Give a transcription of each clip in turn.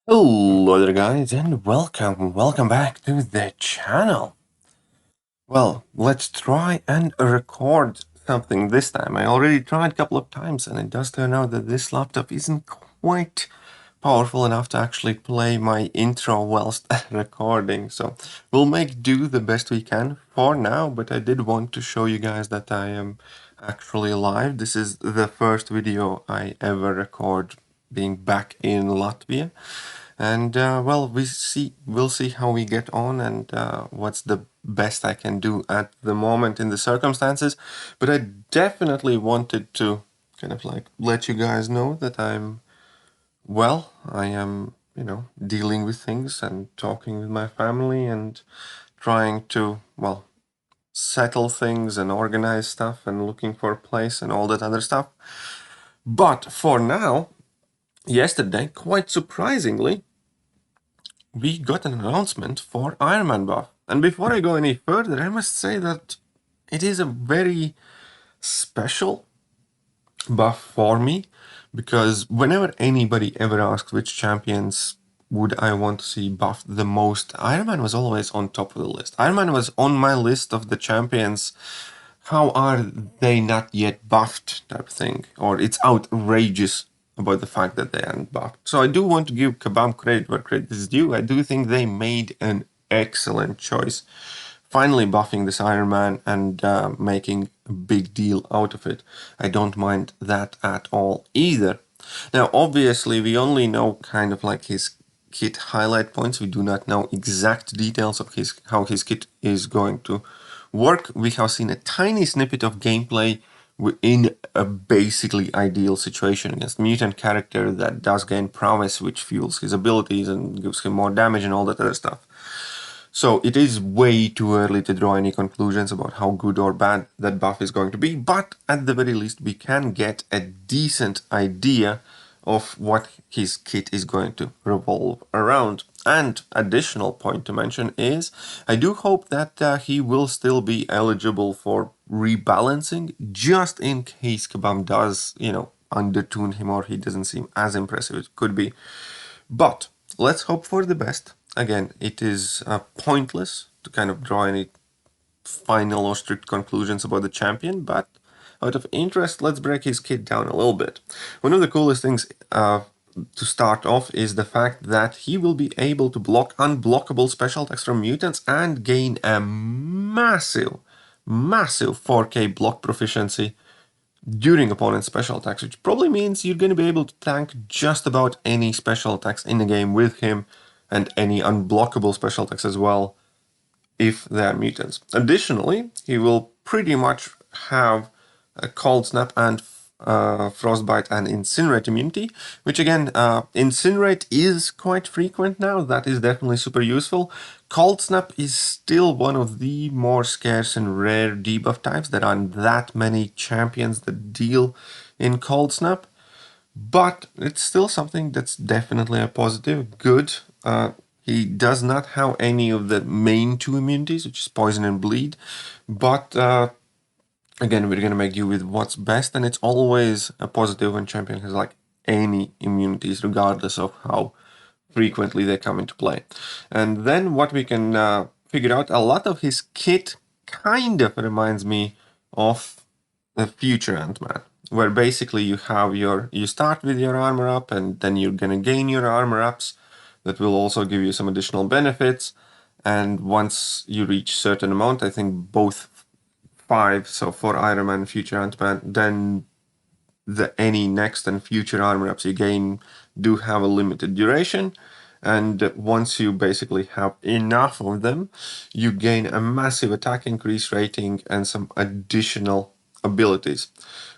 Hello there guys and welcome back to the channel. Well, let's try and record something this time. I already tried a couple of times and it does turn out that this laptop isn't quite powerful enough to actually play my intro whilst recording. So we'll make do the best we can for now, but I did want to show you guys that I am actually live. This is the first video I ever record being back in Latvia. And well, we'll see how we get on and what's the best I can do at the moment in the circumstances. But I definitely wanted to kind of like let you guys know that I am, dealing with things and talking with my family and trying to, settle things and organize stuff and looking for a place and all that other stuff. But for now, yesterday, quite surprisingly, we got an announcement for Ironman buff. And before I go any further, I must say that it is a very special buff for me, because whenever anybody ever asks which champions would I want to see buffed the most, Ironman was always on top of the list. Ironman was on my list of the champions. How are they not yet buffed type thing, or it's outrageous about the fact that they aren't buffed. So I do want to give Kabam credit where credit is due. I do think they made an excellent choice, finally buffing this Iron Man and making a big deal out of it. I don't mind that at all either. Now, obviously, we only know kind of like his kit highlight points. We do not know exact details of how his kit is going to work. We have seen a tiny snippet of gameplay in a basically ideal situation against mutant character that does gain prowess, which fuels his abilities and gives him more damage and all that other stuff. So it is way too early to draw any conclusions about how good or bad that buff is going to be, but at the very least we can get a decent idea of what his kit is going to revolve around. And additional point to mention is, I do hope that he will still be eligible for rebalancing, just in case Kabam does, undertune him or he doesn't seem as impressive as it could be. But let's hope for the best. Again, it is pointless to kind of draw any final or strict conclusions about the champion, but out of interest, let's break his kit down a little bit. One of the coolest things to start off is the fact that he will be able to block unblockable special attacks from mutants and gain a massive 4K block proficiency during opponent's special attacks, which probably means you're going to be able to tank just about any special attacks in the game with him, and any unblockable special attacks as well, if they are mutants. Additionally, he will pretty much have a Cold Snap and Frostbite and Incinerate immunity, which again, Incinerate is quite frequent now. That is definitely super useful. Cold Snap is still one of the more scarce and rare debuff types. There aren't that many champions that deal in Cold Snap, but it's still something that's definitely a positive. Good. He does not have any of the main two immunities, which is Poison and Bleed, but again, we're going to make do with what's best, and it's always a positive when champion has like any immunities, regardless of how frequently they come into play. And then what we can figure out, a lot of his kit kind of reminds me of the future Ant-Man, where basically you start with your armor up, and then you're gonna gain your armor ups that will also give you some additional benefits. And once you reach certain amount, I think both 5, so for Iron Man and future Ant-Man, then any next and future armor ups you gain do have a limited duration. And once you basically have enough of them, you gain a massive attack increase rating and some additional abilities,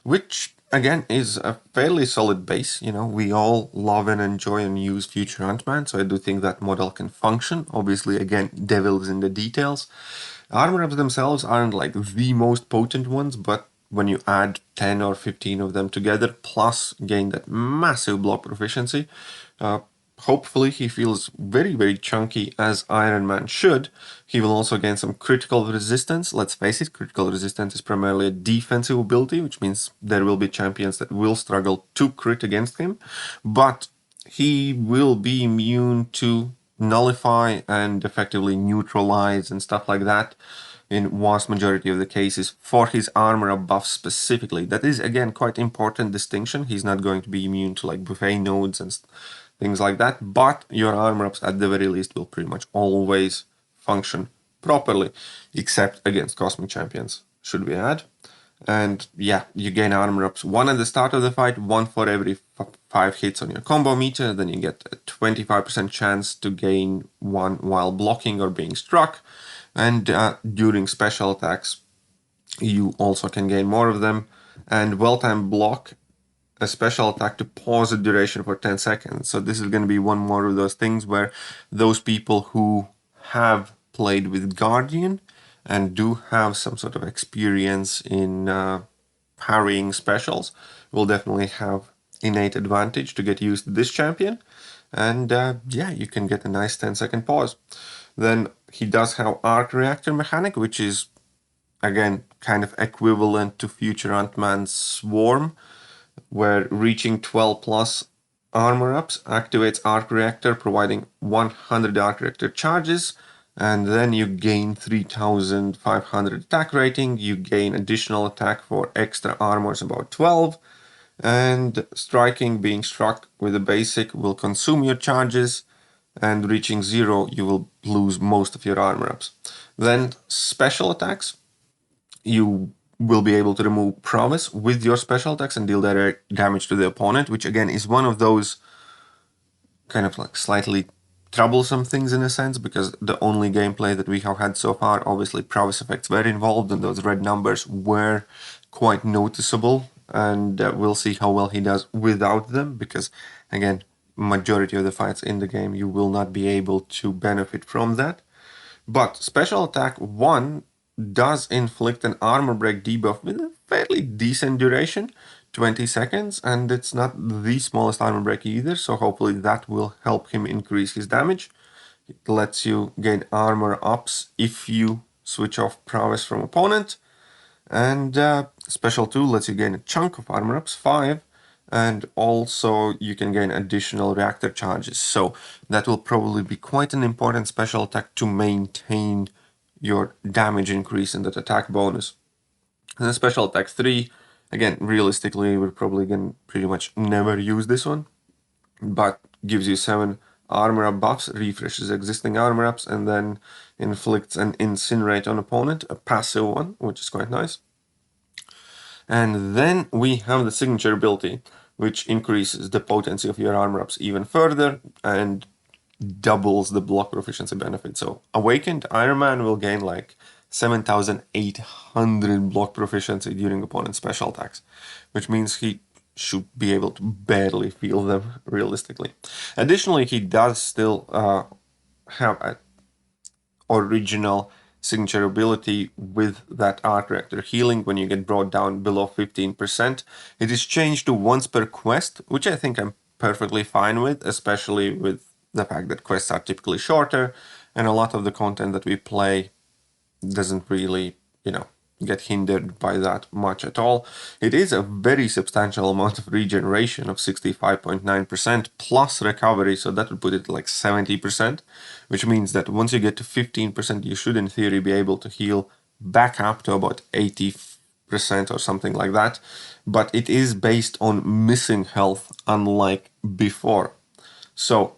which again is a fairly solid base. We all love and enjoy and use future Ant-Man, so I do think that model can function. Obviously, again, devil is in the details. Armor ups themselves aren't like the most potent ones, but when you add 10 or 15 of them together, plus gain that massive block proficiency, hopefully he feels very, very chunky, as Iron Man should. He will also gain some critical resistance. Let's face it, critical resistance is primarily a defensive ability, which means there will be champions that will struggle to crit against him. But he will be immune to nullify and effectively neutralize and stuff like that in vast majority of the cases for his armor up buff specifically. That is, again, quite important distinction. He's not going to be immune to like buffet nodes and things like that, but your armor ups at the very least will pretty much always function properly, except against Cosmic Champions, should we add. And yeah, you gain armor ups 1 at the start of the fight, 1 for every 5 hits on your combo meter. Then you get a 25% chance to gain 1 while blocking or being struck. And during special attacks, you also can gain more of them. And well-timed block, a special attack to pause the duration for 10 seconds. So this is going to be one more of those things where those people who have played with Guardian and do have some sort of experience in parrying specials will definitely have innate advantage to get used to this champion. And yeah, you can get a nice 10-second pause. Then he does have Arc Reactor mechanic, which is, again, kind of equivalent to future Ant-Man's Swarm, where reaching 12 plus armor ups activates Arc Reactor, providing 100 Arc Reactor charges, and then you gain 3500 attack rating, you gain additional attack for extra armors about 12, and striking, being struck with a basic, will consume your charges, and reaching 0, you will lose most of your armor ups. Then special attacks, you will be able to remove prowess with your special attacks and deal direct damage to the opponent, which again is one of those kind of like slightly troublesome things in a sense, because the only gameplay that we have had so far, obviously prowess effects were involved and those red numbers were quite noticeable, and we'll see how well he does without them, because again, majority of the fights in the game you will not be able to benefit from that. But special attack 1 does inflict an armor break debuff with a fairly decent duration, 20 seconds, and it's not the smallest armor break either, so hopefully that will help him increase his damage. It lets you gain armor ups if you switch off prowess from opponent, and special 2 lets you gain a chunk of armor ups, 5, and also you can gain additional reactor charges. So that will probably be quite an important special attack to maintain your damage increase in that attack bonus. And then special attack 3, again, realistically, we're probably going to pretty much never use this one, but gives you 7 armor up buffs, refreshes existing armor ups, and then inflicts an incinerate on opponent, a passive one, which is quite nice. And then we have the signature ability, which increases the potency of your armor ups even further and doubles the block proficiency benefit. So Awakened Ironman will gain like 7,800 block proficiency during opponent's special attacks, which means he should be able to barely feel them realistically. Additionally, he does still have an original signature ability with that Arc Reactor healing when you get brought down below 15%. It is changed to once per quest, which I think I'm perfectly fine with, especially with the fact that quests are typically shorter and a lot of the content that we play doesn't really, get hindered by that much at all. It is a very substantial amount of regeneration of 65.9% plus recovery, so that would put it like 70%, which means that once you get to 15%, you should in theory be able to heal back up to about 80% or something like that. But it is based on missing health, unlike before. So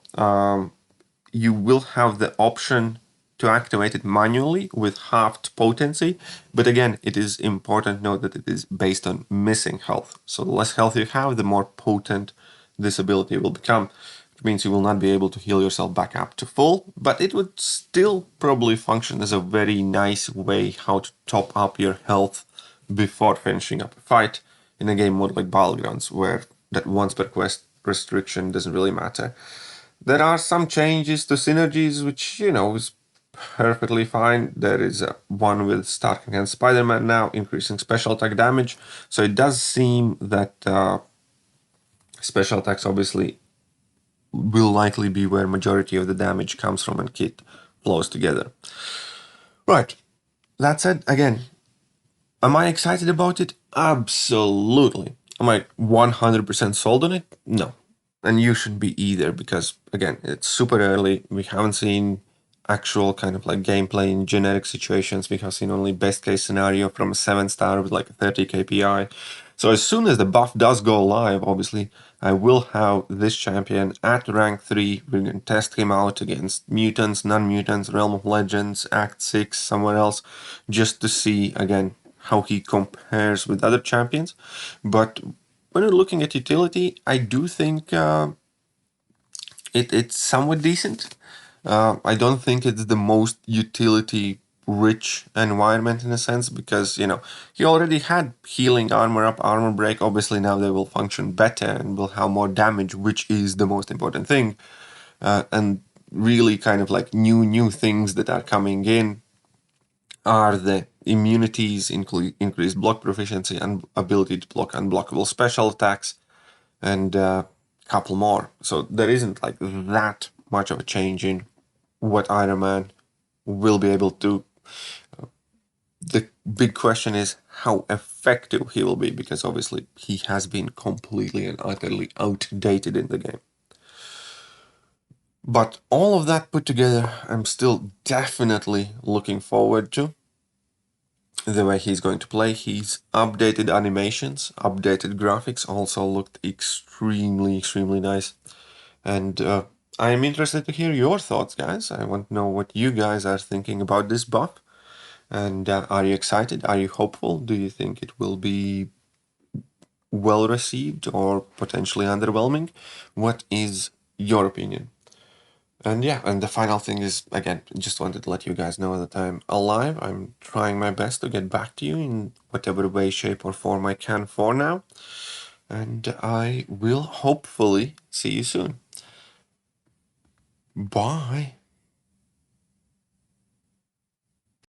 you will have the option to activate it manually with halved potency, but again, it is important to note that it is based on missing health. So the less health you have, the more potent this ability will become, which means you will not be able to heal yourself back up to full, but it would still probably function as a very nice way how to top up your health before finishing up a fight in a game mode like Battlegrounds, where that once per quest restriction doesn't really matter. There are some changes to synergies, which, is perfectly fine. There is one with Stark against Spider-Man now, increasing special attack damage. So it does seem that special attacks obviously will likely be where majority of the damage comes from and kit flows together. Right. That said, again, am I excited about it? Absolutely. Am I 100% sold on it? No. and you shouldn't be either, because again, it's super early. We haven't seen actual kind of like gameplay in generic situations. We have seen only best case scenario from a 7-star with like a 30 KPI. So as soon as the buff does go live, obviously, I will have this champion at rank 3. We're going to test him out against mutants, non-mutants, Realm of Legends, Act 6, somewhere else, just to see, again, how he compares with other champions. But when you're looking at utility, I do think it's somewhat decent. I don't think it's the most utility rich environment in a sense, because he already had healing, armor up, armor break. Obviously now they will function better and will have more damage, which is the most important thing. And really kind of like new things that are coming in are the immunities, increased block proficiency, and ability to block unblockable special attacks, and a couple more. So there isn't like that much of a change in what Ironman will be able to. The big question is how effective he will be, because obviously he has been completely and utterly outdated in the game. But all of that put together, I'm still definitely looking forward to the way he's going to play. His updated animations, updated graphics also looked extremely nice. And I'm interested to hear your thoughts, guys. I want to know what you guys are thinking about this buff. And are you excited? Are you hopeful? Do you think it will be well received or potentially underwhelming? What is your opinion? And yeah, and the final thing is, again, just wanted to let you guys know that I'm alive. I'm trying my best to get back to you in whatever way, shape, or form I can for now. And I will hopefully see you soon. Bye.